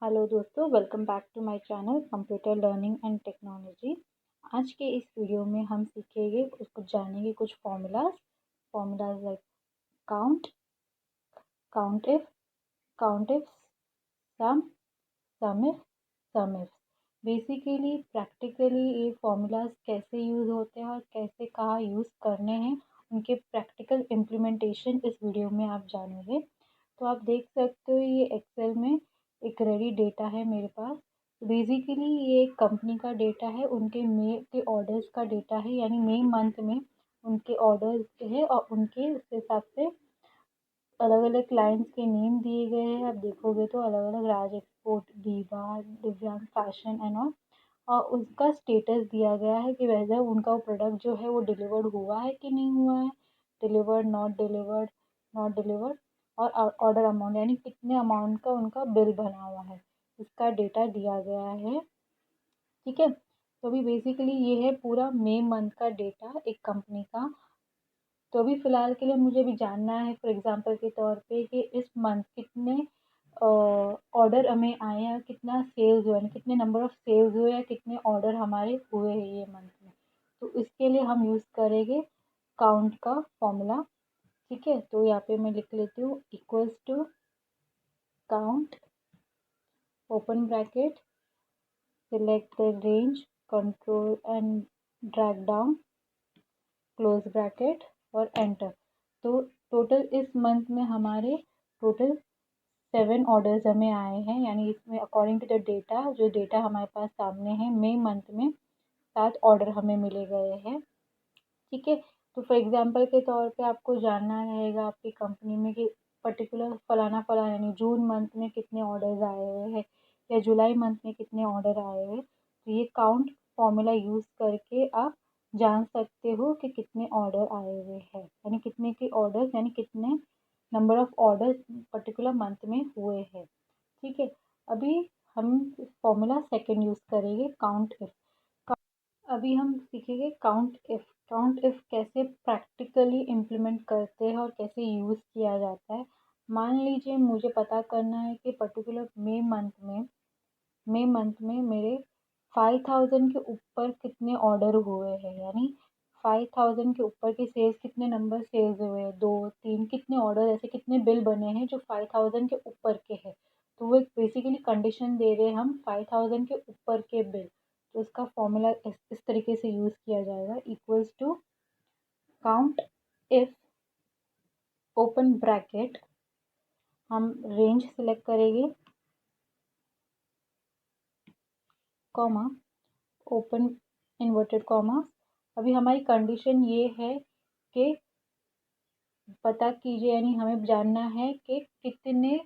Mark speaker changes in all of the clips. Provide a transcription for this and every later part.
Speaker 1: Hello दोस्तों, welcome back to my channel computer learning and technology. आज के इस वीडियो में हम सीखेंगे उसको जानेंगे कुछ formulas like count, count if, sum, sum if. Basically practically ये फॉर्मूलाज कैसे यूज़ होते हैं और कैसे कहाँ यूज़ करने हैं, उनके प्रैक्टिकल इम्प्लीमेंटेशन इस वीडियो में आप जानेंगे। तो आप देख सकते हो ये एक्सेल में एक रेडी डेटा है मेरे पास। बेसिकली ये एक कंपनी का डेटा है, उनके मई के ऑर्डर्स का डेटा है, यानी मई मंथ में उनके ऑर्डर्स है और उनके उस हिसाब से अलग अलग क्लाइंट्स के नेम दिए गए हैं। आप देखोगे तो अलग अलग राज एक्सपोर्ट, दीवा, दिव्यांग फैशन एंड ऑल, और उसका स्टेटस दिया गया है कि वैसे उनका वो प्रोडक्ट जो है वो डिलीवर्ड हुआ है कि नहीं हुआ है, डिलीवर्ड, नॉट डिलीवर्ड, और ऑर्डर अमाउंट यानी कितने अमाउंट का उनका बिल बना हुआ है, इसका डेटा दिया गया है। ठीक है, तो अभी बेसिकली ये है पूरा मई मंथ का डेटा एक कंपनी का। तो अभी फ़िलहाल के लिए मुझे भी जानना है फॉर एग्ज़ाम्पल के तौर पे कि इस मंथ कितने ऑर्डर हमें आए हैं, कितना सेल्स हुआ है, कितने नंबर ऑफ़ सेल्स हुए या कितने ऑर्डर हमारे हुए हैं ये मंथ में। तो इसके लिए हम यूज़ करेंगे काउंट का फॉर्मूला। ठीक है, तो यहाँ पे मैं लिख लेती हूँ equals to count, open bracket, select the range, control and drag down, close bracket और एंटर। तो टोटल इस मंथ में हमारे टोटल 7 ऑर्डर्स हमें आए हैं, यानी इसमें अकॉर्डिंग टू द डेटा, जो डेटा हमारे पास सामने है, मई मंथ में 7 ऑर्डर हमें मिले गए हैं। ठीक है, तो फॉर एग्जांपल के तौर पे आपको जानना रहेगा आपकी कंपनी में कि पर्टिकुलर फलाना यानी जून मंथ में कितने ऑर्डर्स आए हुए हैं या जुलाई मंथ में कितने ऑर्डर आए हुए हैं। तो ये काउंट फॉर्मूला यूज़ करके आप जान सकते हो कि कितने ऑर्डर आए हुए हैं, यानी कितने के ऑर्डर्स, यानी कितने number of orders particular month में हुए हैं। ठीक है, अभी हम फॉर्मूला सेकंड यूज़ करेंगे काउंट इफ। अभी हम सीखेंगे काउंट इफ कैसे प्रैक्टिकली इम्प्लीमेंट करते हैं और कैसे यूज़ किया जाता है। मान लीजिए मुझे पता करना है कि पर्टिकुलर मई मंथ में मेरे 5000 के ऊपर कितने ऑर्डर हुए हैं, यानी 5000 के ऊपर के सेल्स, कितने नंबर सेल्स हुए हैं, 2 3 कितने ऑर्डर, ऐसे कितने बिल बने हैं जो 5000 के ऊपर के हैं। तो वो एक बेसिकली कंडीशन दे रहे हैं हम 5000 के ऊपर के बिल। तो इसका फॉर्मूला इस तरीके से यूज़ किया जाएगा equals to count if, open bracket, हम रेंज सिलेक्ट करेंगे, कॉमा, ओपन इन्वर्टेड कॉमा। अभी हमारी कंडीशन ये है कि पता कीजिए, यानी हमें जानना है कि कितने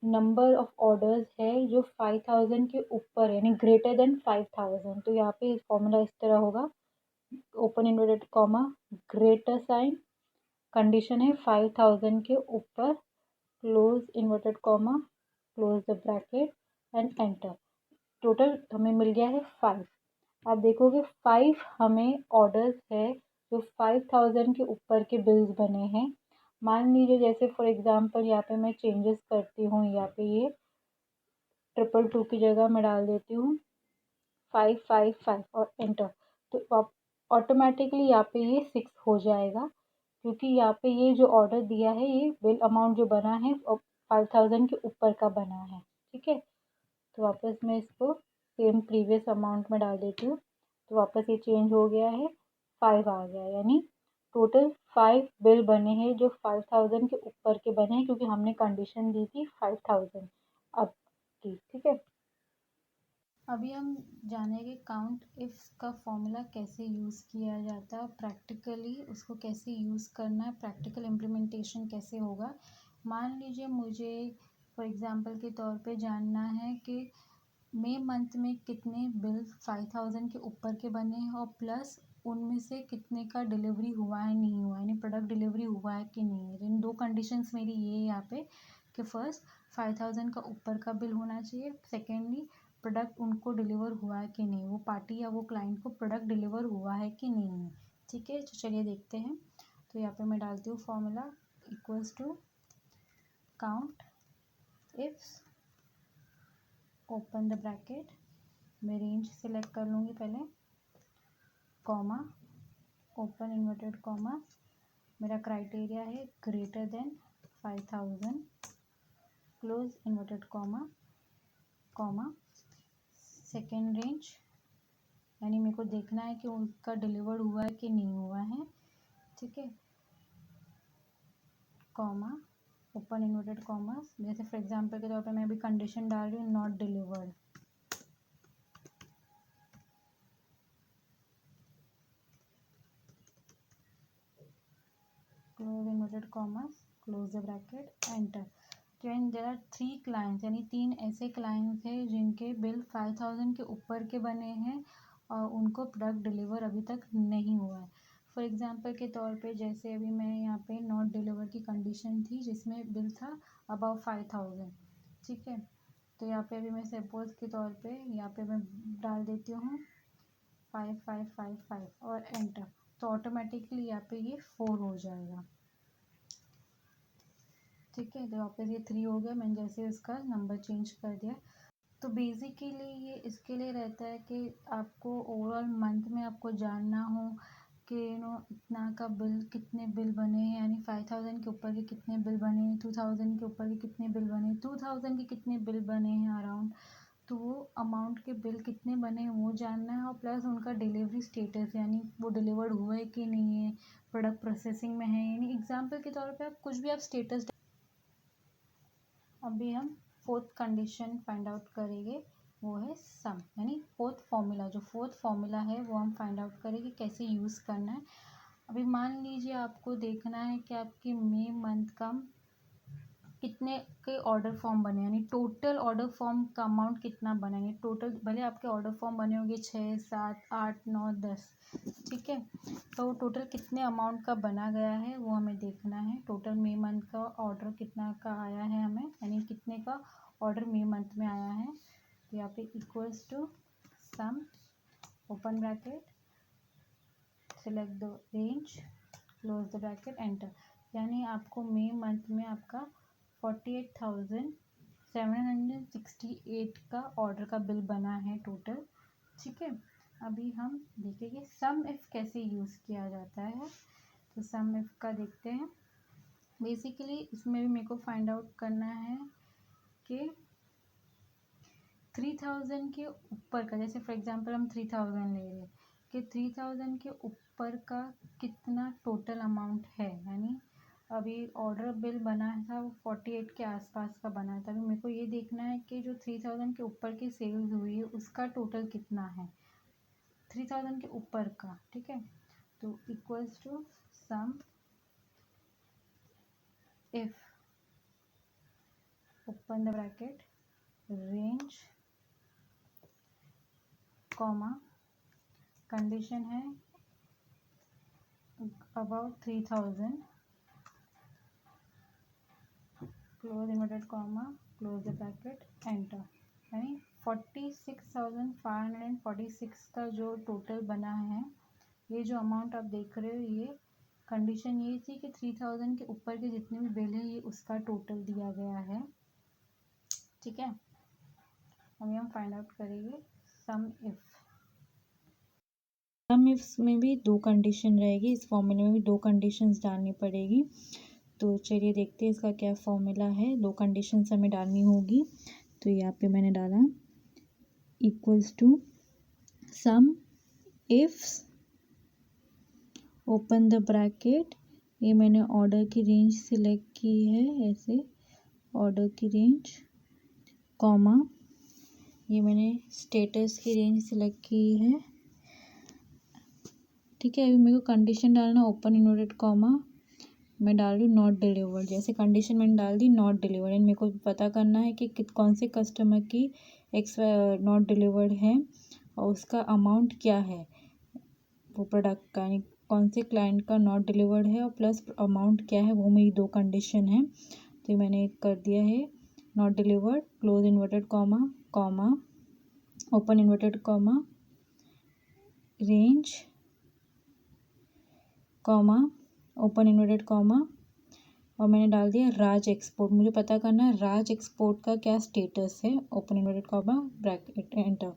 Speaker 1: नंबर ऑफ ऑर्डर्स है जो 5000 के ऊपर, यानी ग्रेटर देन 5000। तो यहाँ पे फॉर्मूला इस तरह होगा, open inverted comma, greater sign, condition है 5000 के ऊपर, close inverted comma, close the bracket and enter. Total हमें मिल गया है 5। आप देखोगे 5 हमें ऑर्डर्स है जो 5000 के ऊपर के बिल्स बने हैं। मान लीजिए जैसे फॉर एग्जांपल यहाँ पे मैं चेंजेस करती हूँ, यहाँ पे ये 222 की जगह मैं डाल देती हूँ 555 और एंटर। तो ऑटोमेटिकली यहाँ पे ये 6 हो जाएगा, क्योंकि यहाँ पे ये जो ऑर्डर दिया है ये बिल अमाउंट जो बना है 5000 के ऊपर का बना है। ठीक है, तो वापस मैं इसको सेम प्रीवियस अमाउंट में डाल देती हूँ। तो वापस ये चेंज हो गया है, 5 आ गया, यानी टोटल 5 बिल बने हैं जो 5000 के ऊपर के बने हैं, क्योंकि हमने कंडीशन दी थी 5000 अब की। ठीक है, अभी हम जानेंगे काउंट इफ का फॉर्मूला कैसे यूज़ किया जाता है, प्रैक्टिकली उसको कैसे यूज़ करना है, प्रैक्टिकल इम्प्लीमेंटेशन कैसे होगा। मान लीजिए मुझे फॉर एग्जांपल के तौर पे जानना है कि मई मंथ में कितने बिल 5000 के ऊपर के बने हैं और प्लस उनमें से कितने का डिलीवरी हुआ है नहीं हुआ है, यानी प्रोडक्ट डिलीवरी हुआ है कि नहीं है। इन 2 कंडीशंस मेरी ये यहाँ पे कि फर्स्ट 5000 का ऊपर का बिल होना चाहिए, सेकेंडली प्रोडक्ट उनको डिलीवर हुआ है कि नहीं, वो पार्टी या वो क्लाइंट को प्रोडक्ट डिलीवर हुआ है कि नहीं है। ठीक है, तो चलिए देखते हैं। तो यहाँ पे मैं डालती हूँ formula equals to count if, open the bracket, मैं रेंज सिलेक्ट कर लूँगी पहले, कॉमा, ओपन इन्वर्टेड कॉमा, मेरा क्राइटेरिया है greater than 5000, close inverted comma, comma, second range, यानी मेरे को देखना है कि उसका डिलीवर्ड हुआ है कि नहीं हुआ है, ठीक है, कॉमा, ओपन इन्वर्टेड कॉमास, जैसे फॉर एग्जांपल के तौर पे मैं अभी कंडीशन डाल रही हूँ not delivered, close inverted commas, close the bracket, enter. तो देयर आर 3 क्लाइंट्स, यानी 3 ऐसे क्लाइंट्स हैं जिनके बिल 5000 के ऊपर के बने हैं और उनको प्रोडक्ट डिलीवर अभी तक नहीं हुआ है। फॉर एग्जांपल के तौर पे जैसे अभी मैं यहाँ पे नॉट डिलीवर की कंडीशन थी जिसमें बिल था अबाउ 5000, ठीक है, तो यहाँ पे अभी मैं सपोज के तौर पे यहाँ पे मैं डाल देती हूँ 5555 और एंटर, तो ऑटोमेटिकली यहाँ पे ये 4 हो जाएगा, ठीक है, तो वापस ये 3 हो गया, मैंने जैसे इसका नंबर चेंज कर दिया। तो बेसिकली ये इसके लिए रहता है कि आपको ओवरऑल मंथ में आपको जानना हो कि इतना का बिल, कितने बिल बने हैं, यानी 5000 के ऊपर के कितने बिल बने हैं, 2000 के ऊपर के कितने बिल बने हैं, 2000 के कितने बिल बने हैं अराउंड, तो वो अमाउंट के बिल कितने बने हैं वो जानना है, और प्लस उनका डिलीवरी स्टेटस, यानी वो डिलीवर्ड हुआ है कि नहीं है, प्रोडक्ट प्रोसेसिंग में है, यानी एग्जाम्पल के तौर पर आप कुछ भी आप स्टेटस। अभी हम फोर्थ कंडीशन फाइंड आउट करेंगे, वो है सम, यानी फोर्थ फॉर्मूला, जो फोर्थ फॉर्मूला है वो हम फाइंड आउट करेंगे कैसे यूज़ करना है। अभी मान लीजिए आपको देखना है कि आपकी मई मंथ का कितने के ऑर्डर फॉर्म बने, यानी टोटल ऑर्डर फॉर्म का अमाउंट कितना बना है, टोटल भले आपके ऑर्डर फॉर्म बने होंगे 6 7 8 9 10, ठीक है, तो टोटल कितने अमाउंट का बना गया है वो हमें देखना है। टोटल मई मंथ का ऑर्डर कितना का आया है हमें, यानी कितने का ऑर्डर मई मंथ में आया है, तो यहाँ पे equals to sum, open bracket, select the range, close the bracket, enter, यानी आपको मई मंथ में आपका 48,768 का ऑर्डर का बिल बना है टोटल, ठीक है। अभी हम देखेंगे सम इफ कैसे यूज़ किया जाता है, तो सम इफ का देखते हैं। बेसिकली इसमें भी मेरे को फाइंड आउट करना है कि 3000 के ऊपर का, जैसे फॉर एग्जांपल हम 3000 ले रहे हैं कि 3000 के ऊपर का कितना टोटल अमाउंट है, यानी अभी ऑर्डर बिल बना था वो 48 के आसपास का बना था। अभी मेरे को ये देखना है कि जो 3000 के ऊपर की सेल्स हुई है उसका टोटल कितना है 3000 के ऊपर का, ठीक है, तो equals to sum if, open the bracket, range, comma, condition है about 3000, close inverted comma, close the bracket, enter, यानी 46,546 का जो टोटल बना है, ये जो अमाउंट आप देख रहे हो, ये कंडीशन ये थी कि 3000 के ऊपर के जितने भी बिल है ये उसका टोटल दिया गया है, ठीक है। अभी हम फाइंड आउट करेंगे सम इफ में भी 2 कंडीशन रहेगी, इस फॉर्मूले में भी 2 कंडीशंस डालनी पड़ेगी, तो चलिए देखते हैं इसका क्या फॉर्मूला है। 2 कंडीशंस हमें डालनी होगी, तो यहाँ पे मैंने डाला equals to sum ifs, open the bracket, ये मैंने ऑर्डर की रेंज सिलेक्ट की है, ऐसे ऑर्डर की रेंज, कॉमा, ये मैंने स्टेटस की रेंज सिलेक्ट की है, ठीक है। अभी मेरे को कंडीशन डालना, ओपन इन्वर्टेड कॉमा, मैं डाल रही हूँ नॉट डिलीवर्ड, जैसे कंडीशन मैंने डाल दी नॉट डिलीवर्ड, एंड मेरे को पता करना है कि कौन से कस्टमर की नॉट डिलीवर्ड है और उसका अमाउंट क्या है वो प्रोडक्ट का, यानी कौन से क्लाइंट का नॉट डिलीवर्ड है और प्लस अमाउंट क्या है, वो मेरी 2 कंडीशन है। तो मैंने कर दिया है not delivered, close inverted comma, comma, open inverted comma, range, comma, open inverted comma, और मैंने डाल दिया राज एक्सपोर्ट। मुझे पता करना है राज एक्सपोर्ट का क्या स्टेटस है। Open inverted comma bracket enter.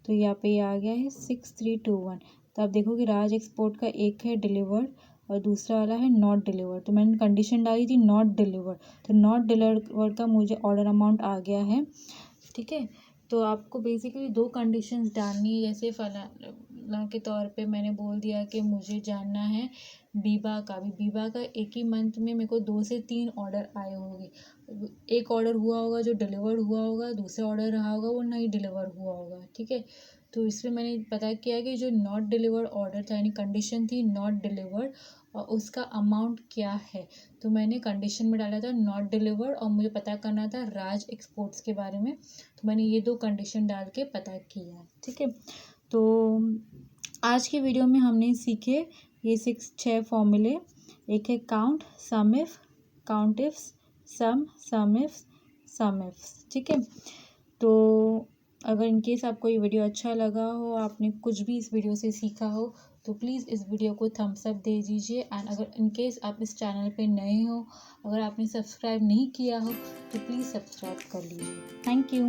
Speaker 1: तो यहाँ पे ये आ गया है 6321। तो आप देखो कि राज एक्सपोर्ट का एक है डिलीवर्ड और दूसरा वाला है नॉट डिलीवर्ड। तो मैंने कंडीशन डाली थी नॉट डिलीवर्ड, तो नॉट डिलीवर्ड का मुझे ऑर्डर अमाउंट आ गया है। ठीक है, तो आपको बेसिकली 2 कंडीशंस डालनी है। जैसे फलाना के तौर पे मैंने बोल दिया कि मुझे जानना है बीबा का भी। बीबा का एक ही मंथ में मेरे को 2 से 3 ऑर्डर आए होंगे। एक ऑर्डर हुआ होगा जो डिलीवर्ड हुआ होगा, दूसरा ऑर्डर रहा होगा वो नहीं डिलीवर हुआ होगा। ठीक है, तो इसलिए मैंने पता किया कि जो नॉट डिलीवर्ड ऑर्डर था यानी कंडीशन थी नॉट डिलीवर्ड और उसका अमाउंट क्या है। तो मैंने कंडीशन में डाला था नॉट डिलीवर्ड और मुझे पता करना था राज एक्सपोर्ट्स के बारे में। तो मैंने ये 2 कंडीशन डाल के पता किया। ठीक है, तो आज की वीडियो में हमने सीखे ये 6 फॉर्मूले। एक है count, sum if, count ifs, sum ifs, sum ifs. ठीक है, तो अगर इनकेस आपको ये वीडियो अच्छा लगा हो, आपने कुछ भी इस वीडियो से सीखा हो, तो प्लीज़ इस वीडियो को थम्स अप दे दीजिए। एंड अगर इनकेस आप इस चैनल पे नए हो, अगर आपने सब्सक्राइब नहीं किया हो, तो प्लीज़ सब्सक्राइब कर लीजिए। Thank you.